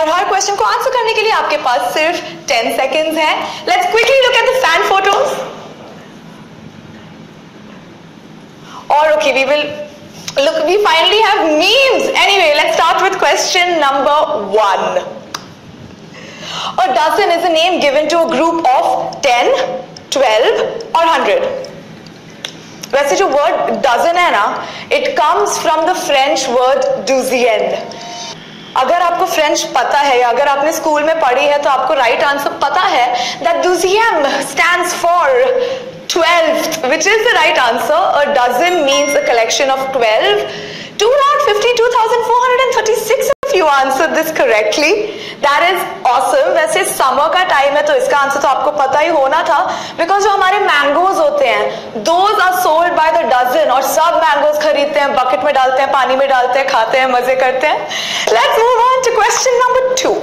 और हर क्वेश्चन को आंसर करने के लिए आपके पास सिर्फ 10 सेकेंड्स हैं. Let's quickly look at the fan photos. और okay, we finally have memes. Anyway, let's start with question number 1. A dozen is a name given to a group of 10, 12 or 100. वैसे जो word dozen है ना, it comes from the French word douzième. अगर आपको French पता है या अगर आपने स्कूल में पढ़ी है तो आपको राइट आंसर पता है that douzième stands for 12th, which is the right answer. A dozen means a collection of 12. 2,52,436 if you answered this correctly. That is awesome. वैसे समर का टाइम है तो इसका आंसर तो आपको पता ही होना था, बिकॉज जो हमारे मैंगोज होते हैं those are sold by the dozen, और सब मैंगोज खरीदते हैं, बकेट में डालते हैं, पानी में डालते हैं, खाते हैं, मजे करते हैं. Let's move on to question number 2.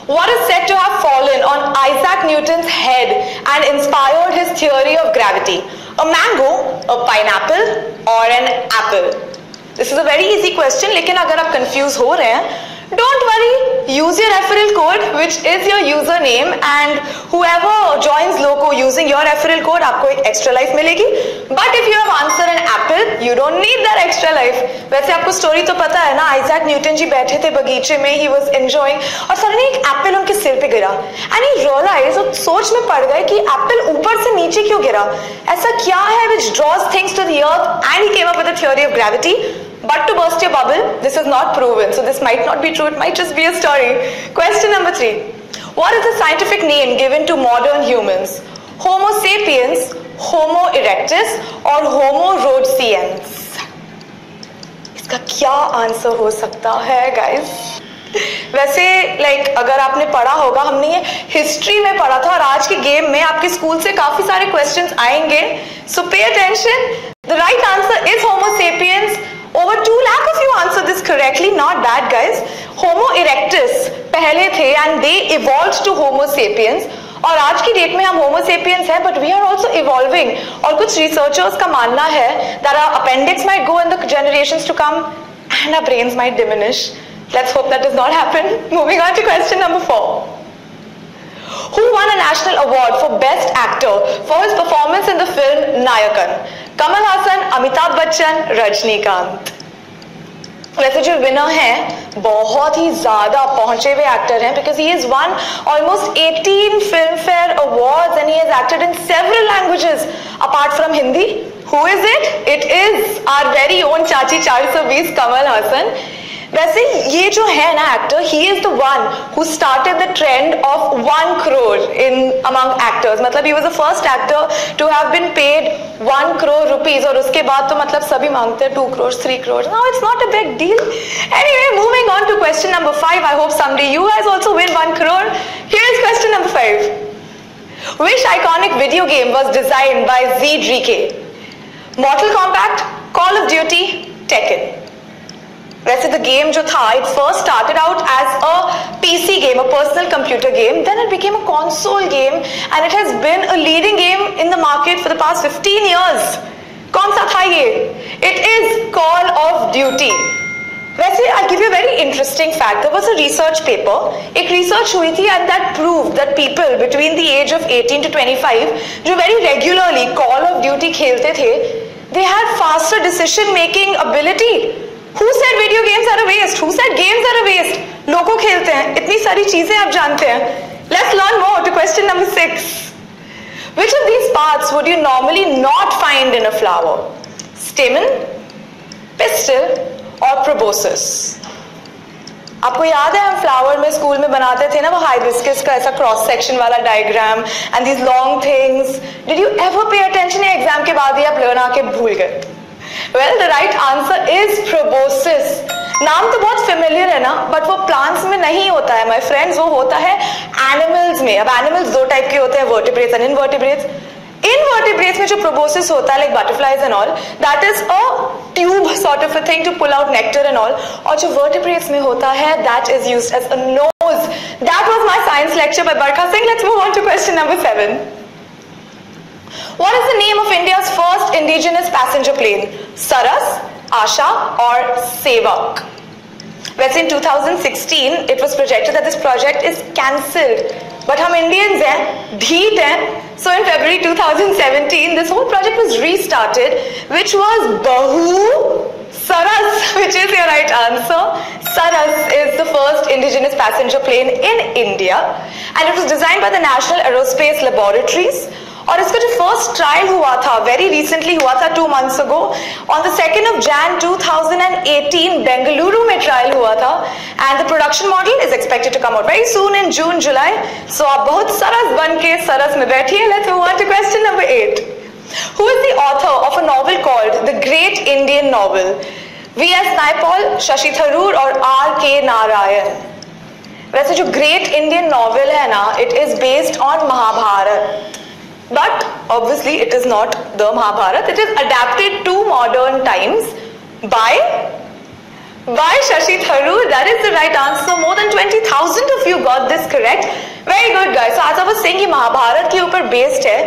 What is said to have fallen on Isaac Newton's head and inspired his theory of gravity? A mango, a pineapple, or an apple? This is a very easy question, लेकिन अगर आप confuse हो रहे हैं, don't worry, use your referral code, which is your username, and whoever joins Loco using your referral code, आपको एक extra life मिलेगी. But if you have answered an apple, you don't need that extra life. वैसे आपको story तो पता है ना, Isaac Newton जी बैठे थे बगीचे में, he was enjoying, और suddenly एक apple उनके सिर पे गिरा, and he realized, और सोच में पड़ गए कि apple ऊपर से नीचे क्यों गिरा, ऐसा क्या है which draws things to the earth, and he came up with the theory of gravity. But to burst your bubble, this is not proven, so this might not be true, it might just be a story. Question number 3. What is the scientific name given to modern humans? Homo sapiens, Homo erectus, or Homo rhodesiensis? इसका क्या answer हो सकता है guys? वैसे अगर आपने पढ़ा होगा, हमने ये हिस्ट्री में पढ़ा था, और आज के गेम में आपके स्कूल से काफी सारे क्वेश्चंस आएंगे, so pay attention. The right answer is Homo sapiens. Over 2 lakh if you answer this correctly. Not bad guys. Homo erectus पहले थे and they evolved to Homo sapiens, और आज की डेट में हम Homo sapiens हैं, but we are also evolving. और कुछ researchers का मानना है that our appendix might go in the generations to come and our brains might diminish. Let's hope that does not happen. Moving on to question number 4. Who won a national award for Best Actor for his performance in the film Nayakan? Kamal Haasan, Amitabh Bachchan, Rajnikant. वैसे जो winner हैं बहुत ही ज्यादा पहुंचे हुए actor हैं, because he has won almost 18 Filmfare awards and he has acted in several languages apart from Hindi. Who is it? It is our very own चाची 420 Kamal Haasan. वैसे ये जो है ना actor, he is the one who started the trend of 1 crore in among actors. मतलब he was the first actor to have been paid 1 crore rupees, और उसके बाद तो मतलब सभी मांगते हैं 2 crores, 3 crores. Now it's not a big deal. Anyway, moving on to question number 5. I hope someday you guys also win 1 crore. Here is question number 5. Which iconic video game was designed by Z-Drike? Mortal Kombat, Call of Duty, Tekken. वैसे the game जो था, it first started out as a PC game, a personal computer game, then it became a console game, and it has been a leading game in the market for the past 15 years. कौन सा था ये? It is Call of Duty. वैसे I'll give you a very interesting fact. There was a research paper, एक research हुई थी, and that proved that people between the age of 18 to 25 जो very regularly Call of Duty खेलते थे, they had faster decision making ability. Who said video games are a waste? Who said games are a waste? लोगों खेलते हैं, इतनी सारी चीजें आप जानते हैं. Let's learn more to question number 6. Which of these parts would you normally not find in a flower? Stamen, pistil, or proboscis? आपको याद है हम फ्लावर में स्कूल में बनाते थे ना वो हाइबिस्कस का ऐसा क्रॉस सेक्शन वाला diagram and these long things. Did you ever pay attention या एग्जाम के बाद ही आप लर्न आके भूल गए? Well, the right answer is proboscis. नाम तो बहुत फेमिलियर है ना, बट वो प्लांट्स में नहीं होता है माय फ्रेंड्स, वो होता है एनिमल्स में. अब एनिमल्स 2 टाइप के होते हैं, वर्टिब्रेट्स एंड इनवर्टिब्रेट्स. इनवर्टिब्रेट्स में जो प्रोबोसिस होता है like butterflies and all, that is a tube sort of a thing to pull out nectar and all. और जो वर्टिब्रेट्स में होता है that is used as a nose. That was my science lecture by Barkha Singh. Let's move on to question number 7. What is the name of India's first indigenous passenger plane? Saras, Asha, or Sevak? वैसे in 2016 it was projected that this project is cancelled, but हम Indians हैं, ढीठ हैं, so in February 2017 this whole project was restarted, which was Bahu Saras, which is your right answer. Saras is the first indigenous passenger plane in India, and it was designed by the National Aerospace Laboratories. और इसका जो first trial हुआ था very recently हुआ था 2 months ago on the 2nd of Jan 2018 Bengaluru में trial हुआ था, and the production model is expected to come out very soon in June July. So आप बहुत सरस बन के सरस में बैठिए. Let's move on to question number 8. Who is the author of a novel called The Great Indian Novel? V.S. Naipaul, Shashi Tharoor और R.K. Narayan. वैसे जो great Indian novel है ना, it is based on Mahabharata, but obviously it is not the Mahabharata. It is adapted to modern times by Shashi Tharoor. That is the right answer. More than 20,000 of you got this correct. Very good guys. So as I was saying, ये महाभारत के ऊपर based है.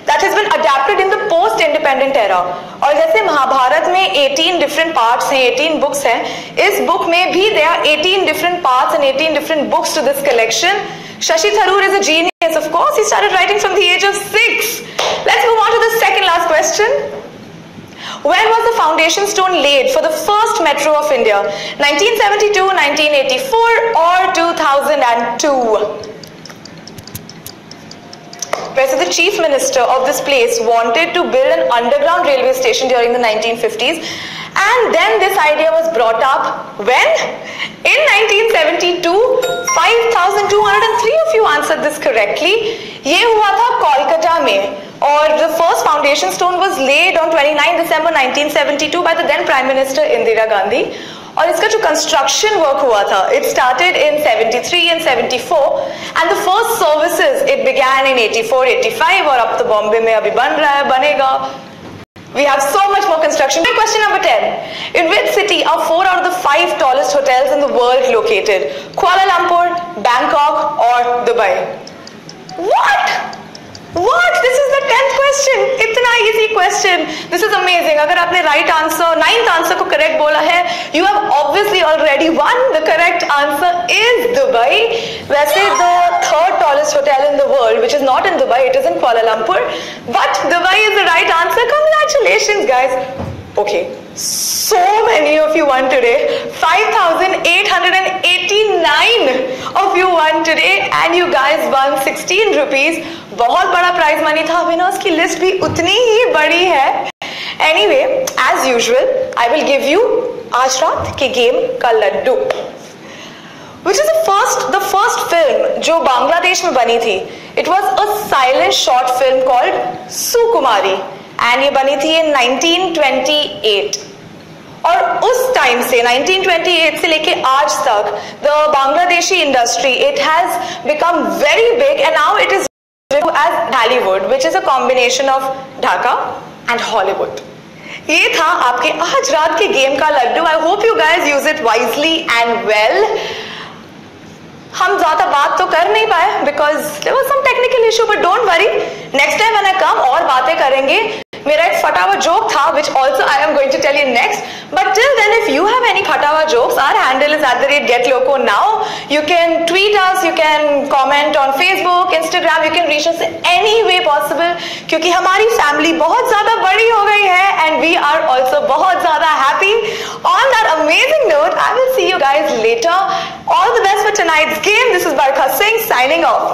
That has been adapted in the post-independent era. और जैसे महाभारत में 18 different parts हैं, 18 books हैं, इस book में भी there are 18 different parts and 18 different books to this collection. Shashi Tharoor is a genius, of course. He started writing from the age of 6. Let's move on to the second last question. When was the foundation stone laid for the first metro of India? 1972, 1984 or 2002? Whereas the chief minister of this place wanted to build an underground railway station during the 1950s, and then this idea was brought up when? In 1972, 5,203 of you answered this correctly. ये हुआ था कोलकाता में, और the first foundation stone was laid on 29 December 1972 by the then Prime Minister Indira Gandhi. और इसका जो construction work हुआ था, it started in 73 and 74, and the first services it began in 84, 85, और अब तो बॉम्बे में अभी बन रहा है, बनेगा. We have so much more construction. Question number 10. In which city are 4 out of the 5 tallest hotels in the world located? Kuala Lumpur, Bangkok or Dubai? What? What? This is the 10th question. इतना easy question. This is amazing. अगर आपने right answer, 9th answer को correct बोला है, you have obviously already won. The correct answer is Dubai. वैसे the third tallest hotel in the world, which is not in Dubai, it is in Kuala Lumpur, but Dubai is the right answer. Congratulations, guys. Okay, so many of you won today. 5,889 of you won today, and you guys won 16 rupees. बहुत बड़ा prize money था. Winners की list भी उतनी ही बड़ी है. Anyway, as usual, I will give you आज रात के गेम का Laddu, which is the first film जो बांग्लादेश में बनी थी. It was a silent short film called Sukumari, and ये बनी थी in 1928. और उस टाइम से 1928 से लेके आज तक the Bangladeshi industry, it has become very big, and now it is as Hollywood, which is a combination of Dhaka and Hollywood. ये था आपके आज रात के गेम का Laddu. I hope you guys use it wisely and well. हम ज्यादा बात तो कर नहीं पाए because there was some technical issue, but don't worry. Next time when I come और बातें करेंगे. मेरा एक फटावा जोक था, which also I am going to tell you next. But till then, if you have any फटावा jokes, our handle is @GetLocoNow. You can tweet us, you can comment on Facebook, Instagram, you can reach us in any way possible. क्योंकि हमारी family बहुत ज़्यादा बड़ी हो गई है, and we are also बहुत ज़्यादा happy. On that amazing note, I will see you guys later. All the best for tonight's game. This is Barkha Singh signing off.